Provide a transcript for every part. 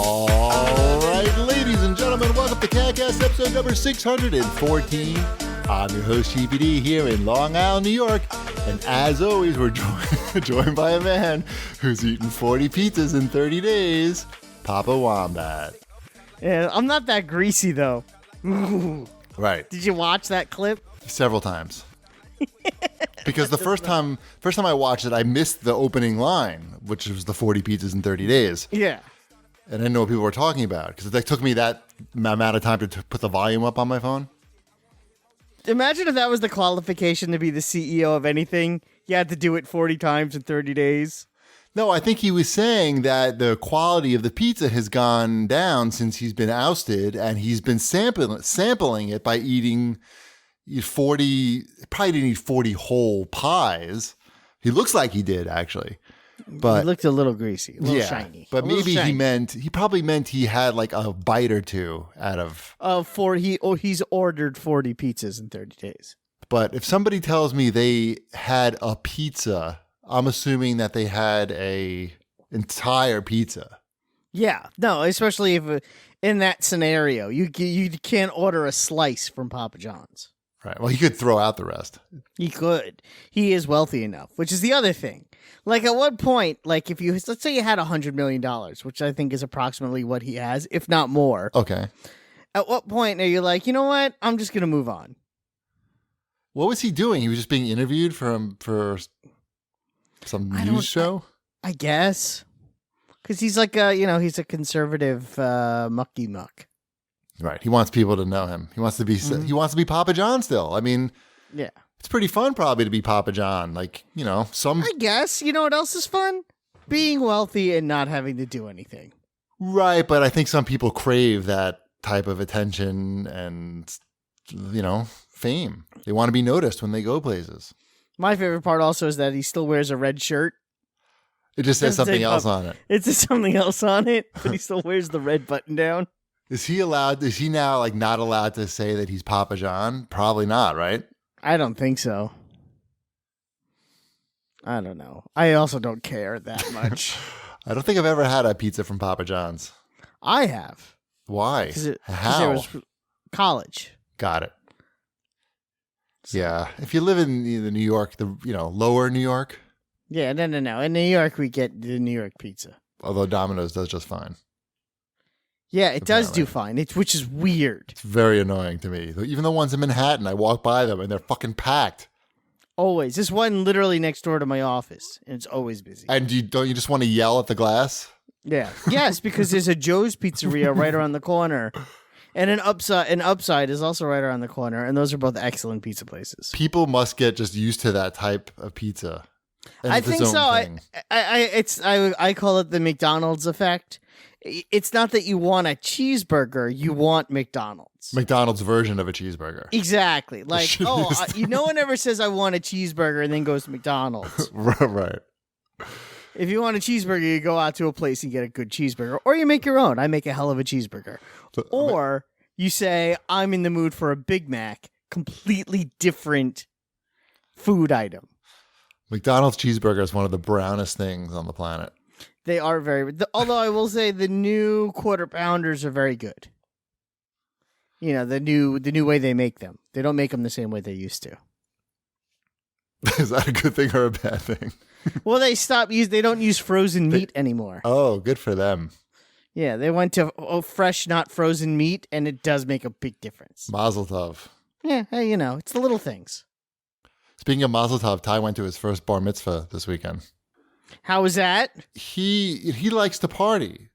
All right, ladies and gentlemen, welcome to CAGcast episode number 614. I'm your host, GPD, here in Long Island, New York. And as always, we're joined by a man who's eaten 40 pizzas in 30 days, Papa Wombat. Yeah, I'm not that greasy, though. Right. Did you watch that clip? Several times. Because the first time I watched it, I missed the opening line, which was the 40 pizzas in 30 days. Yeah. And I didn't know what people were talking about because it took me that amount of time to put the volume up on my phone. Imagine if that was the qualification to be the CEO of anything. You had to do it 40 times in 30 days. No, I think he was saying that the quality of the pizza has gone down since he's been ousted, and he's been sampling it by eating 40, probably didn't eat 40 whole pies. He looks like he did, actually. But he looked a little greasy, a little shiny. But maybe he probably meant he had like a bite or two out of... He's ordered 40 pizzas in 30 days. But if somebody tells me they had a pizza, I'm assuming that they had a entire pizza. Yeah, no, especially if in that scenario, you can't order a slice from Papa John's. Right. Well, he could throw out the rest. He could. He is wealthy enough, which is the other thing. Like at what point, like if let's say you had $100 million, which I think is approximately what he has, if not more. Okay. At what point are you like, you know what? I'm just going to move on. What was he doing? He was just being interviewed for some news show? I guess. Because he's like he's a conservative mucky muck. Right. He wants people to know him. He wants to be Papa John still. I mean, yeah. It's pretty fun probably to be Papa John. Like, I guess. You know what else is fun? Being wealthy and not having to do anything. Right, but I think some people crave that type of attention and, fame. They want to be noticed when they go places. My favorite part also is that he still wears a red shirt. It just says something else on it. It says something else on it, but he still wears the red button down. Is he now like not allowed to say that he's Papa John? Probably not, right? I don't think so. I don't know. I also don't care that much. I don't think I've ever had a pizza from Papa John's. I have. Why? How? It was college. Got it. Yeah. If you live in the New York, lower New York. Yeah, no. In New York, we get the New York pizza. Although Domino's does just fine. Yeah, it does do fine, which is weird. It's very annoying to me. Even the ones in Manhattan, I walk by them and they're fucking packed. Always. There's one literally next door to my office, and it's always busy. And don't you just want to yell at the glass? Yeah. Yes, because there's a Joe's Pizzeria right around the corner. And an Upside is also right around the corner, and those are both excellent pizza places. People must get just used to that type of pizza. I think so. I call it the McDonald's effect. It's not that you want a cheeseburger, you want McDonald's. McDonald's version of a cheeseburger. Exactly. Like, no one ever says I want a cheeseburger and then goes to McDonald's. Right. If you want a cheeseburger, you go out to a place and get a good cheeseburger. Or you make your own. I make a hell of a cheeseburger. Or you say, I'm in the mood for a Big Mac. Completely different food item. McDonald's cheeseburger is one of the brownest things on the planet. They are although I will say the new quarter pounders are very good. The new way they make them. They don't make them the same way they used to. Is that a good thing or a bad thing? Well, they don't use frozen meat anymore. Oh, good for them. Yeah, they went to fresh, not frozen meat, and it does make a big difference. Mazel tov. Yeah, it's the little things. Speaking of Mazel tov, Ty went to his first bar mitzvah this weekend. How was that? He likes to party.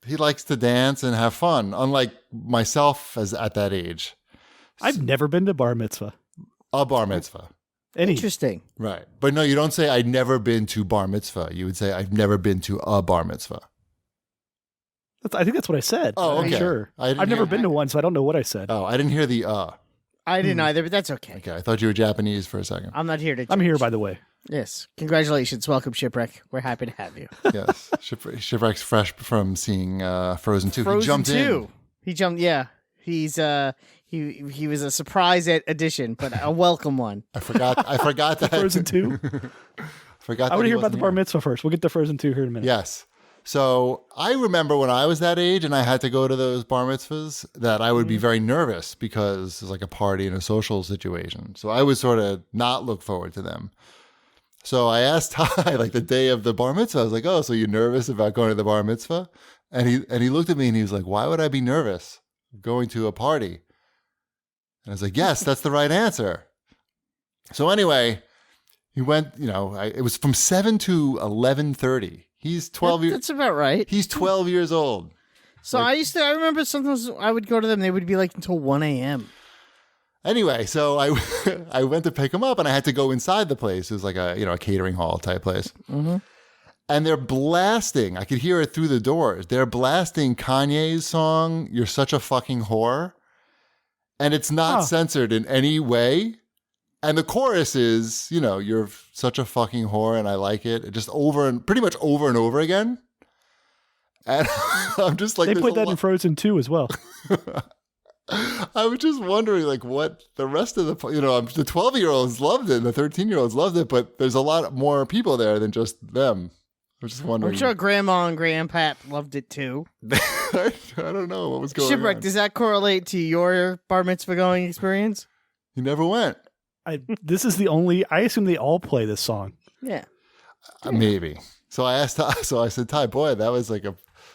He likes to dance and have fun, unlike myself at that age. I've never been to bar mitzvah. A bar mitzvah. Interesting. Right. But no, you don't say I've never been to bar mitzvah. You would say I've never been to a bar mitzvah. I think that's what I said. Oh, okay. Sure. I've never been to one, so I don't know what I said. Oh, I didn't hear the I didn't either, but that's okay. Okay, I thought you were Japanese for a second. I'm not here to judge. I'm here, by the way. Yes. Congratulations. Welcome, Shipwreck. We're happy to have you. Yes. Shipwreck's fresh from seeing Frozen 2. Frozen he jumped 2. in. He jumped, yeah. He's he was a surprise addition, but a welcome one. I forgot that. Frozen 2? Forgot. I want to hear about the bar mitzvah first. We'll get to Frozen 2 here in a minute. Yes. So I remember when I was that age and I had to go to those bar mitzvahs that I would be very nervous because it's like a party and a social situation. So I would sort of not look forward to them. So I asked Ty, like the day of the bar mitzvah, I was like, oh, so you're nervous about going to the bar mitzvah? And he looked at me and he was like, why would I be nervous going to a party? And I was like, yes, that's the right answer. So anyway, he went, it was from 7 to 11:30. He's 12 years. That's about right. He's 12 years old. So I remember sometimes I would go to them, they would be like until 1 a.m. Anyway, so I went to pick him up and I had to go inside the place. It was like a catering hall type place. Mm-hmm. And they're blasting. I could hear it through the doors. They're blasting Kanye's song, You're Such a Fucking Whore. And it's not censored in any way. And the chorus is, you're such a fucking whore and I like it. Just pretty much over and over again. And I'm just like, they put that in Frozen 2 as well. I was just wondering, like, what the rest of the 12-year-olds loved it and the 13-year-olds loved it, but there's a lot more people there than just them. I was just wondering. I'm sure Grandma and Grandpap loved it too. I don't know what was going Shipwreck, on. does that correlate to your bar mitzvah going experience? He never went. This is the only. I assume they all play this song. Yeah. Maybe. So I asked. So I said, Ty, boy, that was like a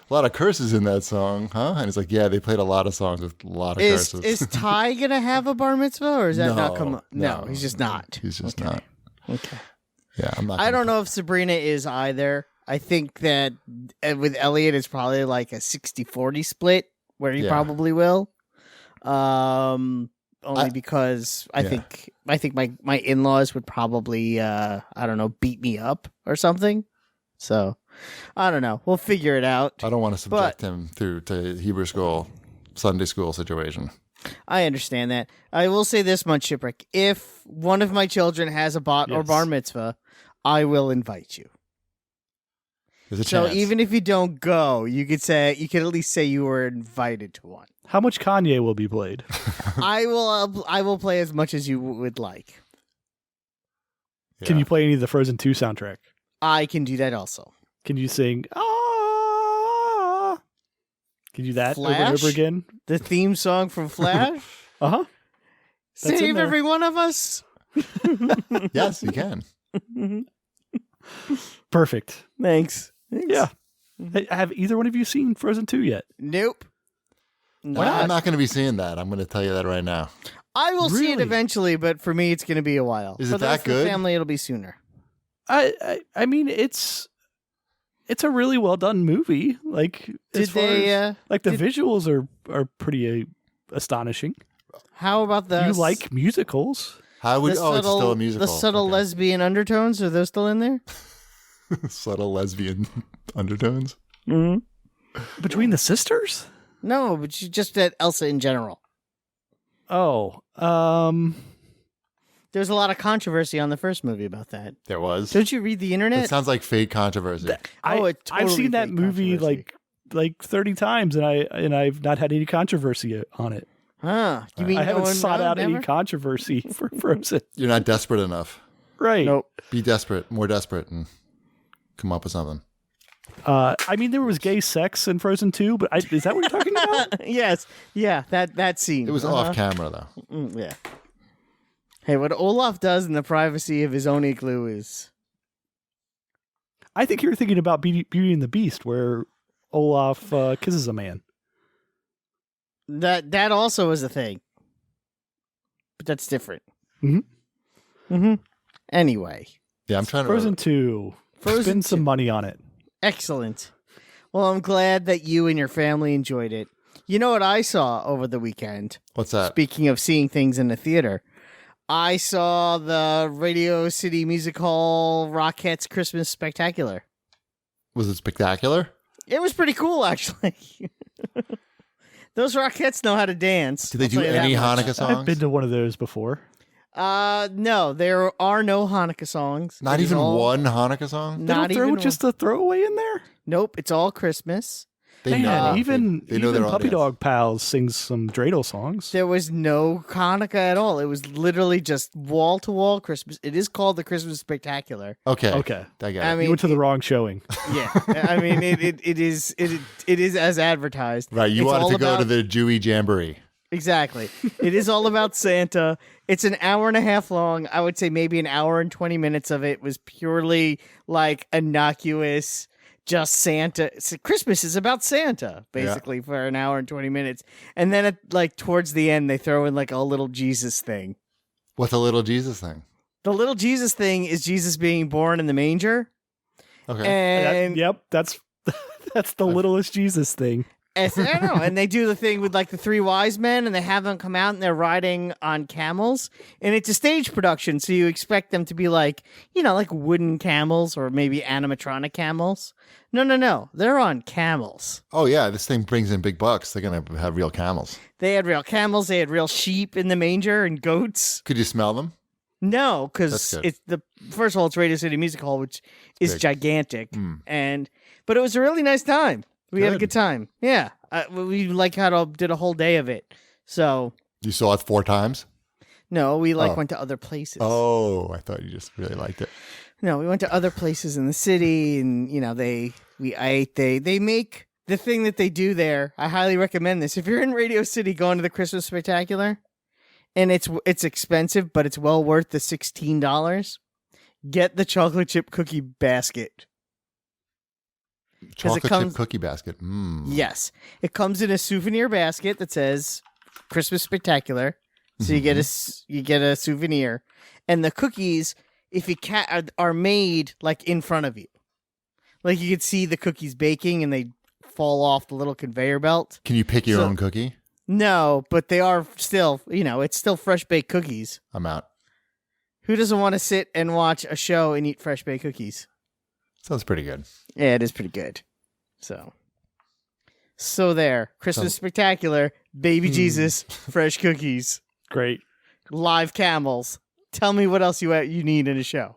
lot of curses in that song, huh? And he's like, yeah, they played a lot of songs with a lot of curses. Is Ty gonna have a bar mitzvah, or is that not come up? No, he's just not. He's just not. Okay. Yeah, I'm not. I don't know if Sabrina is either. I think that with Elliot, it's probably like a 60-40 split where he probably will. Only because I think my in-laws would probably I don't know, beat me up or something. So I don't know. We'll figure it out. I don't want to subject him to Hebrew school, Sunday school situation. I understand that. I will say this much, Shipwreck. If one of my children has a bat or bar mitzvah, I will invite you. There's a So chance. even if you don't go, you could at least say you were invited to one. How much Kanye will be played? I will play as much as you would like. Yeah. Can you play any of the Frozen 2 soundtrack? I can do that also. Can you sing? Ah! Can you do that over and Flash? over again? The theme song from Flash? Uh-huh. That's in Save there. every one of us. Yes, you can. Perfect. Thanks. Yeah. Hey, have either one of you seen Frozen 2 yet? Nope. Well, I'm not going to be seeing that. I'm going to tell you that right now. I will see it Really? eventually, but for me, it's going to be a while. Is For it the that rest of good? the family, it'll be sooner. I mean, it's a really well done movie. Like, as far as, like the visuals are pretty astonishing. How about the You like musicals? How would? the Oh, it's still a musical. The subtle Okay. lesbian undertones, are those still in there? Subtle lesbian undertones. Mm-hmm. Between the sisters? No, but just at Elsa in general. Oh, There's a lot of controversy on the first movie about that. There was. Don't you read the It internet? sounds like fake controversy. I've I've seen that movie like 30 times, and I've not had any controversy on it. Huh? You mean I haven't no one- sought no, out never? any controversy for Frozen. You're not desperate enough. Right. Nope. Be desperate, more desperate, and come up with something. I mean, there was gay sex in Frozen 2, but is that what you're talking about? Yes. Yeah. That scene. It was off camera though. Yeah. Hey, what Olaf does in the privacy of his own igloo is. I think you're thinking about Beauty and the Beast, where Olaf kisses a man. That also is a thing. But that's different. Mm-hmm. Mm-hmm. Anyway. Yeah, I'm trying to. Frozen 2. Frozen Spend 2. some money on it. Excellent. Well, I'm glad that you and your family enjoyed it. You know what I saw over the weekend? What's that? Speaking of seeing things in the theater, I saw the Radio City Music Hall Rockettes Christmas Spectacular. Was it spectacular? It was pretty cool, actually. Those Rockettes know how to dance. Did they I'll do tell you that any much. Hanukkah songs? I've been to one of those before. No, there are no Hanukkah songs. Not It is even all- one Hanukkah song? They Not don't throw even just a throwaway in there? Nope, it's all Christmas. They know. Even their Puppy audience. Dog Pals sings some dreidel songs. There was no Hanukkah at all. It was literally just wall to wall Christmas. It is called the Christmas Spectacular. Okay. Okay. I got it. I mean, You went to the wrong showing. Yeah, I mean it is as advertised. Right. You It's wanted all to go to about- the Jewy Jamboree. Exactly. It is all about Santa. It's an hour and a half long. I would say maybe an hour and 20 minutes of it was purely like innocuous, just Santa. Christmas is about Santa, basically, for an hour and 20 minutes. And then towards the end, they throw in like a little Jesus thing. What's a little Jesus thing? The little Jesus thing is Jesus being born in the manger. Okay. And Yep, that's the littlest Jesus thing. I don't know. And they do the thing with like the three wise men, and they have them come out and they're riding on camels. And it's a stage production, so you expect them to be like, like wooden camels or maybe animatronic camels. No. They're on camels. Oh, yeah. This thing brings in big bucks. They're going to have real camels. They had real camels. They had real sheep in the manger and goats. Could you smell them? No, because That's good. it's first of all, it's Radio City Music Hall, which is Big. gigantic, but it was a really nice time. We had a Good. good time. Yeah, we did a whole day of it. So You saw it 4 times? no, we Oh. went to other places. Oh, I thought you just really liked it. No, we went to other places in the city, and we ate. They make the thing that they do there. I highly recommend this. If you're in Radio City, going to the Christmas Spectacular, and it's expensive, but it's well worth the $16. Get the chocolate chip cookie basket. Chocolate comes- chip cookie basket. Yes, it comes in a souvenir basket that says Christmas Spectacular. So you get a souvenir, and the cookies, if you are made like in front of you, like you could see the cookies baking, and they fall off the little conveyor belt. Can you pick your So- own cookie? No, but they are still, it's still fresh baked cookies. I'm out. Who doesn't want to sit and watch a show and eat fresh baked cookies? Sounds pretty good. Yeah, it is pretty good. So there, Christmas Spectacular, baby Jesus, fresh cookies, Great. live camels. Tell me what else you need in a show.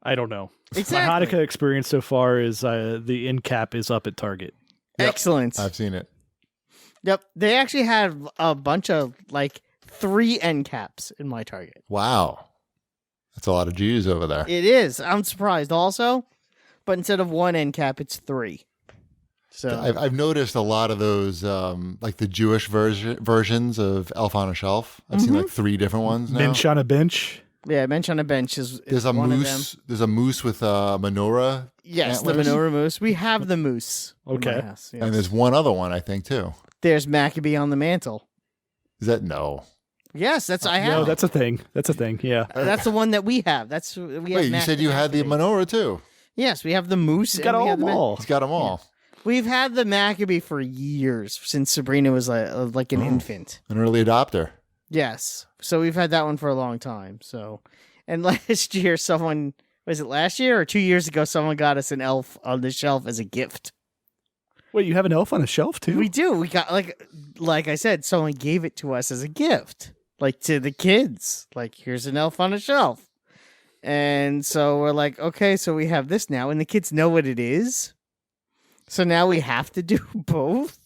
I don't know. Exactly. My Hanukkah experience so far is the end cap is up at Target. Yep. Excellent. I've seen it. Yep. They actually had a bunch of 3 end caps in my Target. Wow. That's a lot of Jews over there. It is. I'm surprised also, but instead of 1 end cap, it's 3. So I've noticed a lot of those, like the Jewish versions of Elf on a Shelf. I've seen 3 different ones now. Bench on a bench. yeah, Bench on a Bench is There's a one moose. There's a moose with a menorah. Yes, antlers. the menorah moose. We have the moose. in my Okay. house, yes. And there's one other one, I think, too. There's Maccabee on the mantle. Is that no? Yes, that's I have. No, that's a thing. That's a thing. Yeah. That's the one that we have. That's we have. Wait, you said you had the Maccabee. menorah too. Yes, we have the moose. He's got and we all have them the all. He's got them all. We've had the Maccabee for years, since Sabrina was like an infant. An early adopter. Yes, so we've had that one for a long time. So, and last year, was it last year or 2 years ago? Someone got us an elf on the shelf as a gift. Wait, you have an elf on a shelf too? We do. We got like I said, someone gave it to us as a gift, to the kids. Here's an elf on a shelf, and so we're like, okay, so we have this now, and the kids know what it is. So now we have to do both.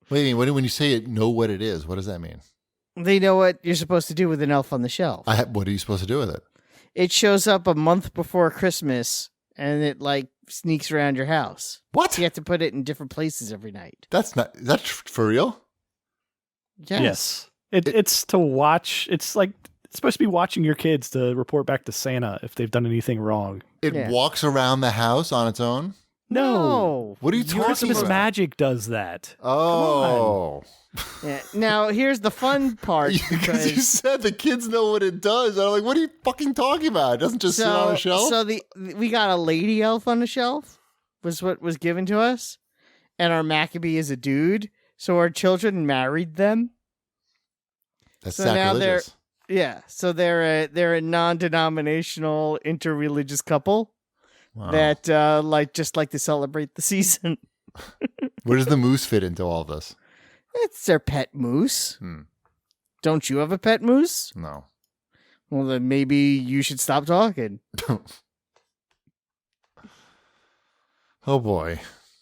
Wait, when you say it, know what it is, what does that mean? They know what you're supposed to do with an elf on the shelf. What are you supposed to do with it? It shows up a month before Christmas, and it sneaks around your house. What? You have to put it in different places every night. That's for real? Yes. It's to watch. It's supposed to be watching your kids to report back to Santa if they've done anything wrong. It Yeah. walks around the house on its own? No. What are you talking Christmas about? magic does that. Oh. Yeah. Now here's the fun part Because you because said the kids know what it does. I'm like, what are you fucking talking about? It doesn't just sit on a shelf? So we got a lady elf on the shelf was what was given to us, and our Maccabee is a dude. So our children married them. That's so now sacrilegious. So they're a non-denominational interreligious couple Wow. that just like to celebrate the season. Where does the moose fit into all this? It's their pet moose. Hmm. Don't you have a pet moose? No. Well, then maybe you should stop talking. Oh boy.